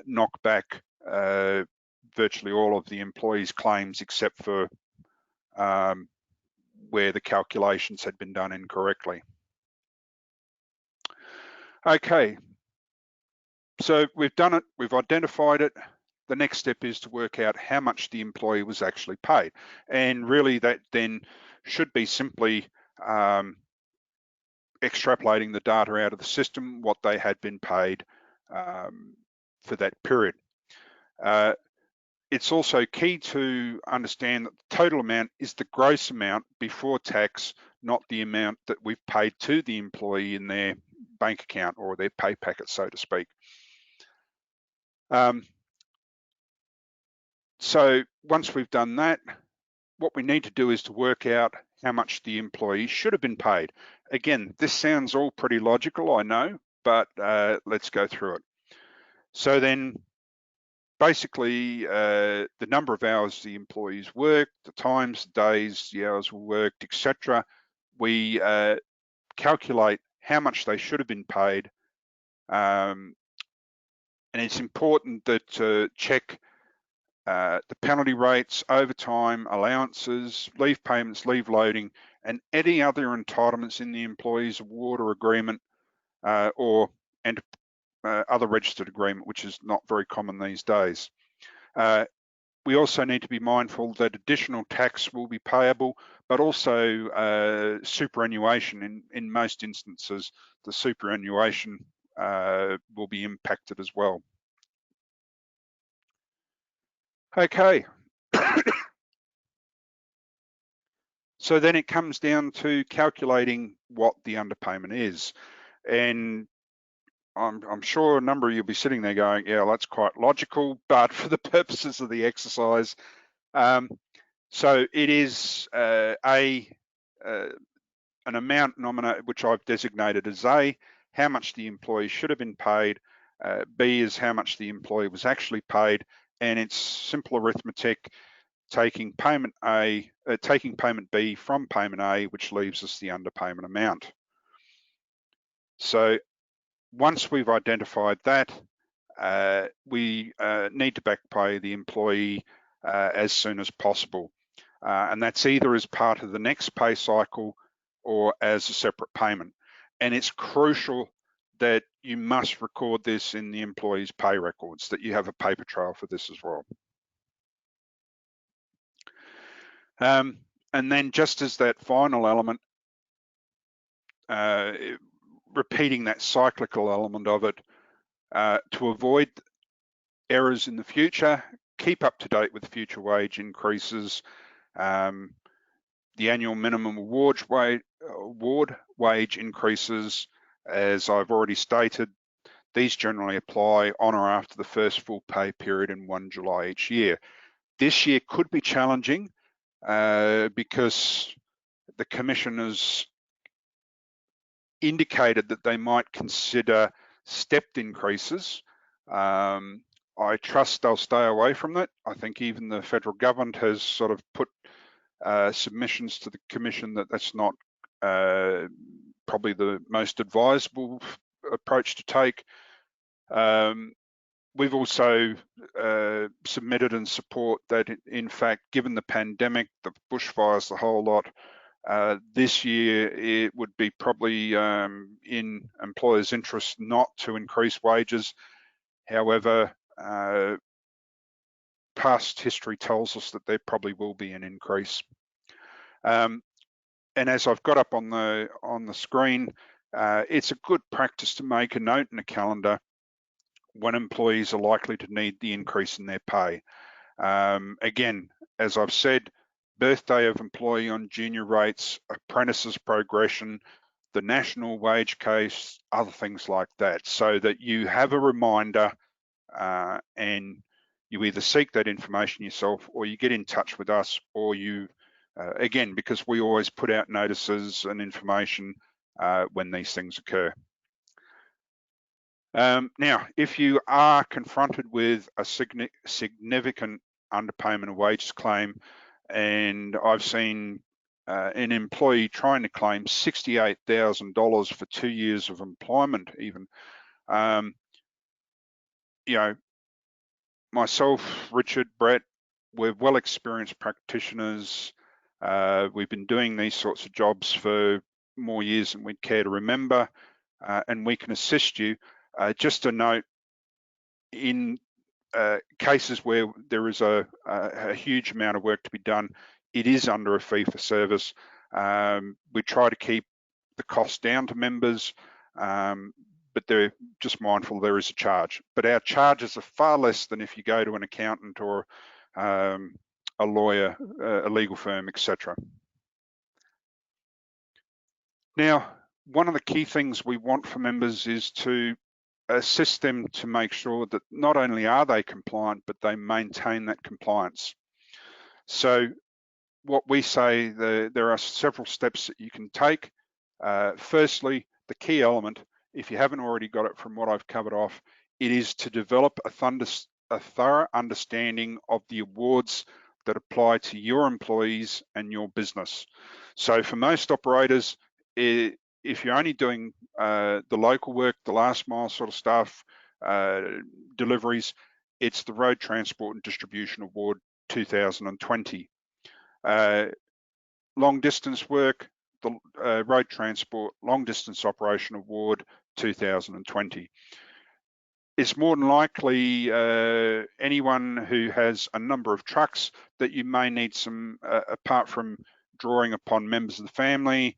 knock back virtually all of the employee's claims except for where the calculations had been done incorrectly. Okay, so we've done it, we've identified it. The next step is to work out how much the employee was actually paid. And really that then should be simply extrapolating the data out of the system, what they had been paid for that period. It's also key to understand that the total amount is the gross amount before tax, not the amount that we've paid to the employee in their bank account or their pay packet, so to speak. So once we've done that, what we need to do is to work out how much the employee should have been paid. Again, this sounds all pretty logical, I know, but let's go through it. So then, basically, the number of hours the employees worked, the times, the days, the hours were worked, etc. We calculate how much they should have been paid. And it's important that check the penalty rates, overtime, allowances, leave payments, leave loading, and any other entitlements in the employee's award or agreement or other registered agreement, which is not very common these days. We also need to be mindful that additional tax will be payable, but also superannuation. In most instances, the superannuation will be impacted as well. Okay. So then it comes down to calculating what the underpayment is. And I'm sure a number of you will be sitting there going, yeah, well, that's quite logical, but for the purposes of the exercise, so it is an amount nominated, which I've designated as A, how much the employee should have been paid, B is how much the employee was actually paid, and it's simple arithmetic, taking payment B from payment A, which leaves us the underpayment amount. So once we've identified that, we need to back pay the employee as soon as possible. And that's either as part of the next pay cycle or as a separate payment. And it's crucial that you must record this in the employee's pay records, that you have a paper trail for this as well. And then just as that final element, repeating that cyclical element of it, to avoid errors in the future, keep up to date with future wage increases, The annual minimum award wage increases, as I've already stated, these generally apply on or after the first full pay period in 1 July each year. This year could be challenging because the Commission has indicated that they might consider stepped increases. I trust they'll stay away from that. I think even the federal government has sort of put submissions to the Commission that that's not probably the most advisable approach to take. We've also submitted and support that, in fact, given the pandemic, the bushfires, the whole lot, this year it would be probably in employers' interest not to increase wages. However, past history tells us that there probably will be an increase. And as I've got up on the screen, it's a good practice to make a note in a calendar when employees are likely to need the increase in their pay. Again, as I've said, birthday of employee on junior rates, apprentices progression, the national wage case, other things like that, so that you have a reminder and you either seek that information yourself or you get in touch with us, or you, again, because we always put out notices and information when these things occur. Now, if you are confronted with a significant underpayment of wages claim, and I've seen an employee trying to claim $68,000 for 2 years of employment even, you know, myself, Richard, Brett, we're well-experienced practitioners. We've been doing these sorts of jobs for more years than we'd care to remember, and we can assist you. Just a note, in cases where there is a huge amount of work to be done, it is under a fee for service. We try to keep the cost down to members, but they're just mindful there is a charge. But our charges are far less than if you go to an accountant or a lawyer, a legal firm, etc. Now, one of the key things we want for members is to assist them to make sure that not only are they compliant, but they maintain that compliance. So what we say, there are several steps that you can take. Firstly, the key element, if you haven't already got it from what I've covered off, it is to develop a thorough understanding of the awards that apply to your employees and your business. So for most operators, if you're only doing the local work, the last mile sort of stuff, deliveries, it's the Road Transport and Distribution Award 2020. Long distance work, the Road Transport Long Distance Operation Award 2020. It's more than likely anyone who has a number of trucks that you may need some, apart from drawing upon members of the family,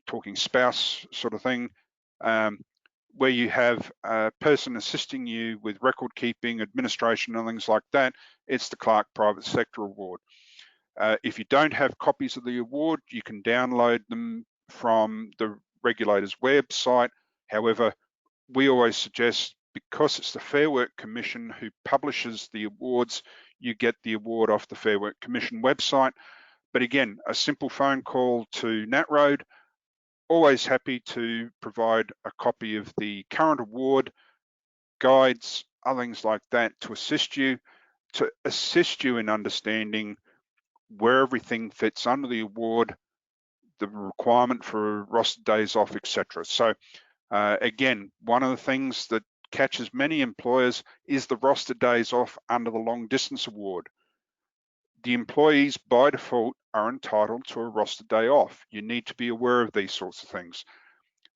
talking spouse sort of thing, where you have a person assisting you with record keeping, administration and things like that, it's the Clark Private Sector Award. If you don't have copies of the award, you can download them from the regulator's website. However, we always suggest, because it's the Fair Work Commission who publishes the awards, you get the award off the Fair Work Commission website. But again, a simple phone call to NatRoad, always happy to provide a copy of the current award, guides, other things like that to assist you in understanding where everything fits under the award, the requirement for rostered days off, etc. So again, one of the things that catches many employers is the rostered days off under the long distance award. The employees by default are entitled to a rostered day off. You need to be aware of these sorts of things.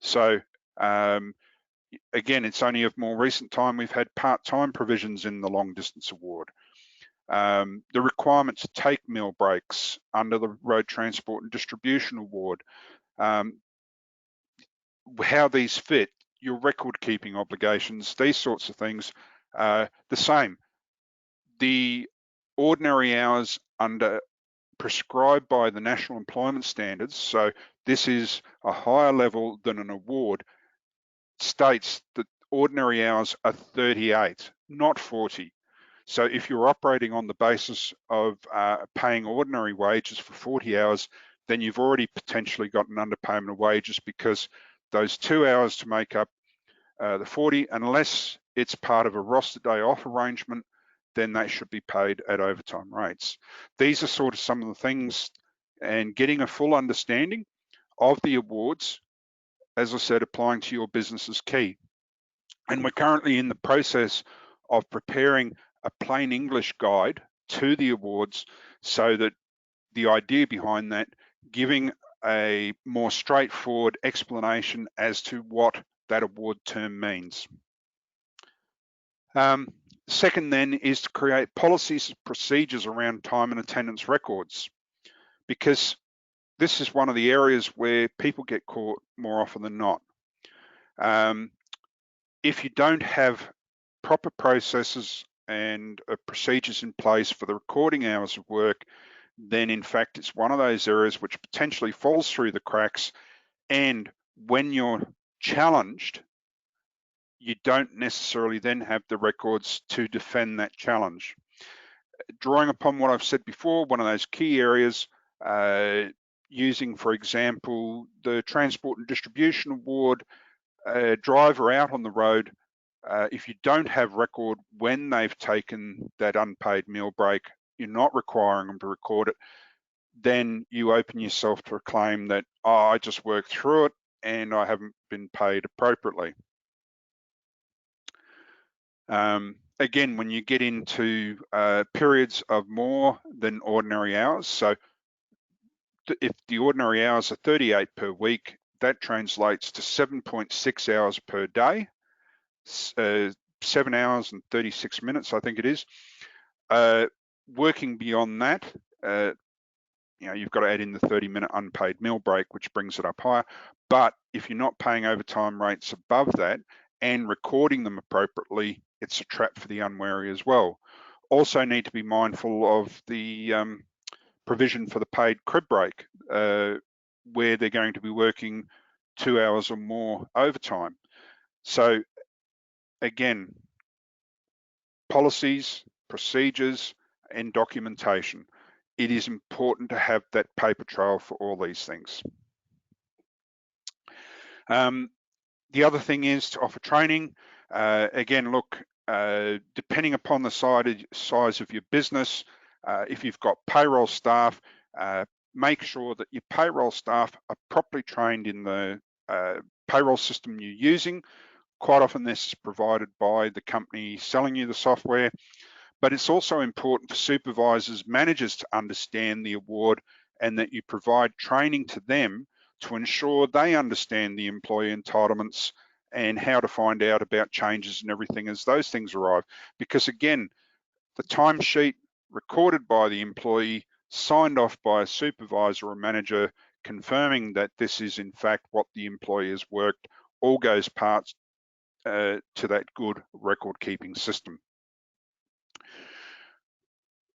So again, it's only of more recent time we've had part-time provisions in the long distance award. The requirement to take meal breaks under the Road Transport and Distribution Award, how these fit, your record keeping obligations, these sorts of things, the same. The ordinary hours under prescribed by the National Employment Standards, so this is a higher level than an award, states that ordinary hours are 38, not 40. So if you're operating on the basis of paying ordinary wages for 40 hours, then you've already potentially got an underpayment of wages, because those 2 hours to make up the 40, unless it's part of a roster day off arrangement, then they should be paid at overtime rates. These are sort of some of the things, and getting a full understanding of the awards, as I said, applying to your business is key. And we're currently in the process of preparing a plain English guide to the awards, so that the idea behind that, giving a more straightforward explanation as to what that award term means. Second then is to create policies and procedures around time and attendance records, because this is one of the areas where people get caught more often than not. If you don't have proper processes and procedures in place for the recording hours of work, then in fact it's one of those areas which potentially falls through the cracks, and when you're challenged, you don't necessarily then have the records to defend that challenge. Drawing upon what I've said before, one of those key areas, using, for example, the Transport and Distribution Award, a driver out on the road, if you don't have record when they've taken that unpaid meal break, you're not requiring them to record it, then you open yourself to a claim that, oh, I just worked through it and I haven't been paid appropriately. Again, when you get into periods of more than ordinary hours, so if the ordinary hours are 38 per week, that translates to 7.6 hours per day, 7 hours and 36 minutes, I think it is. Working beyond that, you've got to add in the 30-minute unpaid meal break, which brings it up higher. But if you're not paying overtime rates above that and recording them appropriately, it's a trap for the unwary as well. Also need to be mindful of the provision for the paid crib break, where they're going to be working 2 hours or more overtime. So again, policies, procedures, and documentation. It is important to have that paper trail for all these things. The other thing is to offer training. Again, look, depending upon the size of your business, if you've got payroll staff, make sure that your payroll staff are properly trained in the payroll system you're using. Quite often this is provided by the company selling you the software, but it's also important for supervisors, managers to understand the award, and that you provide training to them to ensure they understand the employee entitlements and how to find out about changes and everything as those things arrive. Because again, the timesheet recorded by the employee, signed off by a supervisor or manager, confirming that this is in fact what the employee has worked, all goes parts to that good record keeping system.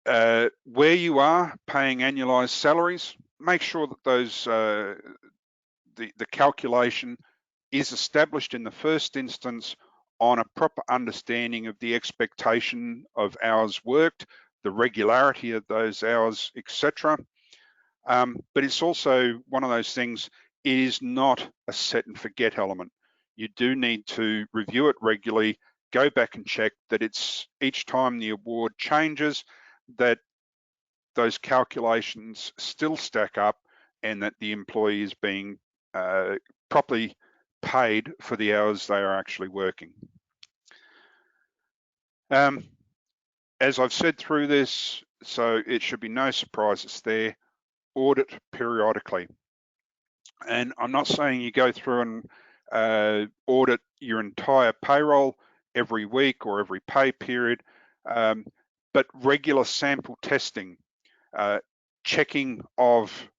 Where you are paying annualized salaries, make sure that those the calculation is established in the first instance on a proper understanding of the expectation of hours worked, the regularity of those hours, etc. But it's also one of those things, it is not a set and forget element. You do need to review it regularly, go back and check that it's each time the award changes, that those calculations still stack up and that the employee is being properly paid for the hours they are actually working. As I've said through this, so it should be no surprises there, audit periodically. And I'm not saying you go through and audit your entire payroll every week or every pay period, but regular sample testing, checking of,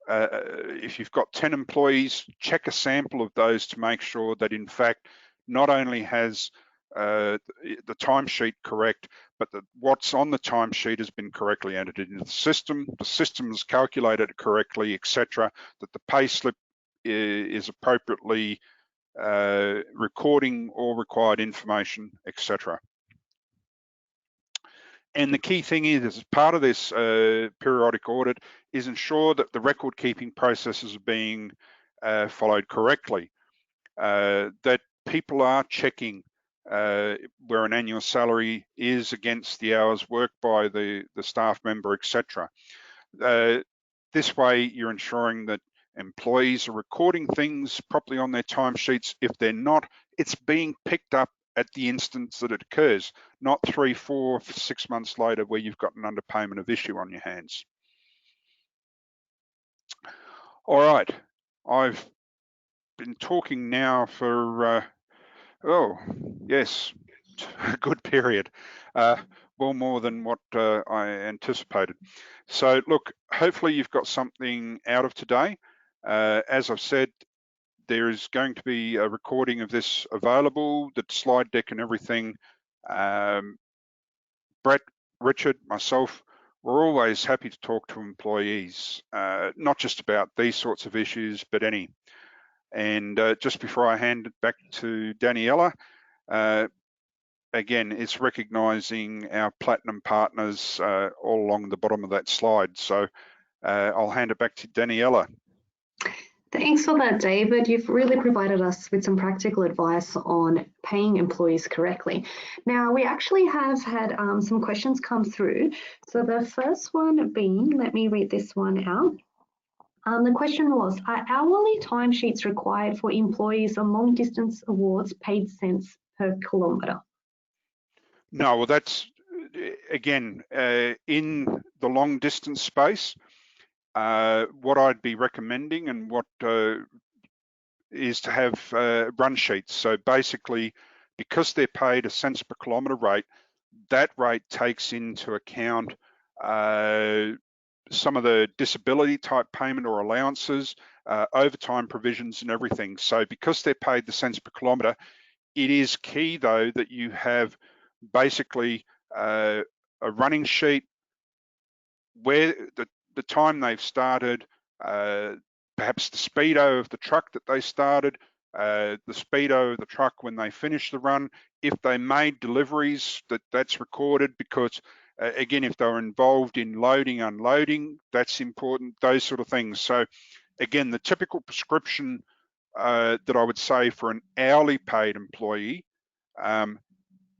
if you've got 10 employees, check a sample of those to make sure that in fact, not only has the timesheet correct, but that what's on the timesheet has been correctly entered into the system has calculated it correctly, etc., that the pay slip is appropriately recording all required information, etc. And the key thing is, as part of this periodic audit, is ensure that the record keeping processes are being followed correctly, that people are checking where an annual salary is against the hours worked by the staff member, etc. This way, you're ensuring that employees are recording things properly on their timesheets. If they're not, it's being picked up at the instance that it occurs, not 3, 4, 6 months later where you've got an underpayment of issue on your hands. All right, I've been talking now for, oh, yes, a good period. Well, more than what I anticipated. So look, hopefully you've got something out of today. As I've said, there is going to be a recording of this available, the slide deck and everything. Brett, Richard, myself, we're always happy to talk to employees, not just about these sorts of issues, but any. And just before I hand it back to Daniela, again, it's recognising our platinum partners all along the bottom of that slide. So I'll hand it back to Daniela. Thanks for that, David. You've really provided us with some practical advice on paying employees correctly. Now, we actually have had some questions come through. So the first one being, let me read this one out. The question was, are hourly timesheets required for employees on long distance awards paid cents per kilometre? No, well, that's, again, in the long distance space, what I'd be recommending and what is to have run sheets. So basically, because they're paid a cents per kilometre rate, that rate takes into account some of the disability type payment or allowances, overtime provisions and everything. So because they're paid the cents per kilometre, it is key though that you have basically a running sheet where the time they've started, perhaps the speedo of the truck that they started, the speedo of the truck when they finished the run. If they made deliveries, that's recorded, because again, if they were involved in loading, unloading, that's important, those sort of things. So again, the typical prescription that I would say for an hourly paid employee,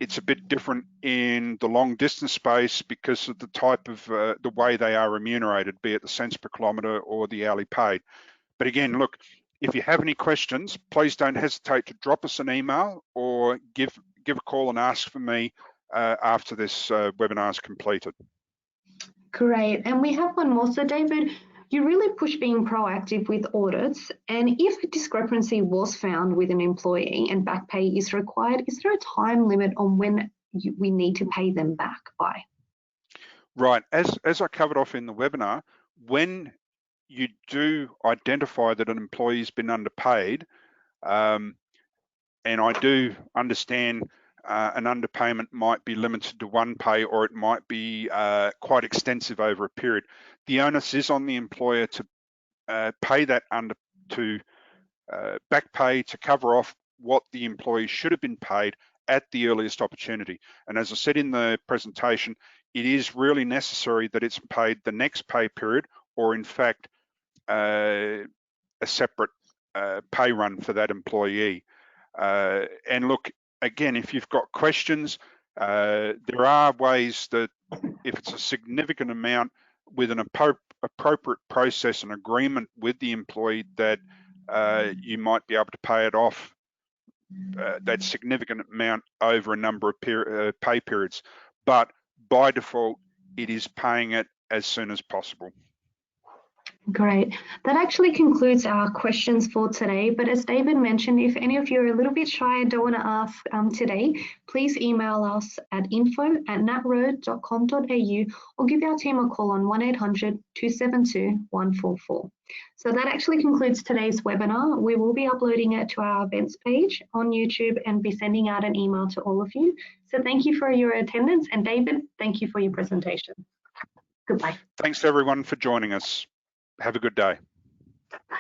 it's a bit different in the long distance space because of the type of the way they are remunerated, be it the cents per kilometre or the hourly paid. But again, look, if you have any questions, please don't hesitate to drop us an email or give a call and ask for me after this webinar is completed. Great, and we have one more. So David, you really push being proactive with audits, and if a discrepancy was found with an employee and back pay is required, is there a time limit on when we need to pay them back by? Right, as I covered off in the webinar, when you do identify that an employee's been underpaid, and I do understand an underpayment might be limited to one pay, or it might be quite extensive over a period. The onus is on the employer to pay that back pay to cover off what the employee should have been paid at the earliest opportunity. And as I said in the presentation, it is really necessary that it's paid the next pay period, or in fact, a separate pay run for that employee. And look, again, if you've got questions, there are ways that if it's a significant amount, with an appropriate process and agreement with the employee, that you might be able to pay it off, that significant amount over a number of pay periods. But by default, it is paying it as soon as possible. Great. That actually concludes our questions for today. But as David mentioned, if any of you are a little bit shy and don't want to ask today, please email us at info@natroad.com.au or give our team a call on 1-800-272-144. So that actually concludes today's webinar. We will be uploading it to our events page on YouTube and be sending out an email to all of you. So thank you for your attendance. And David, thank you for your presentation. Goodbye. Thanks to everyone for joining us. Have a good day. Bye.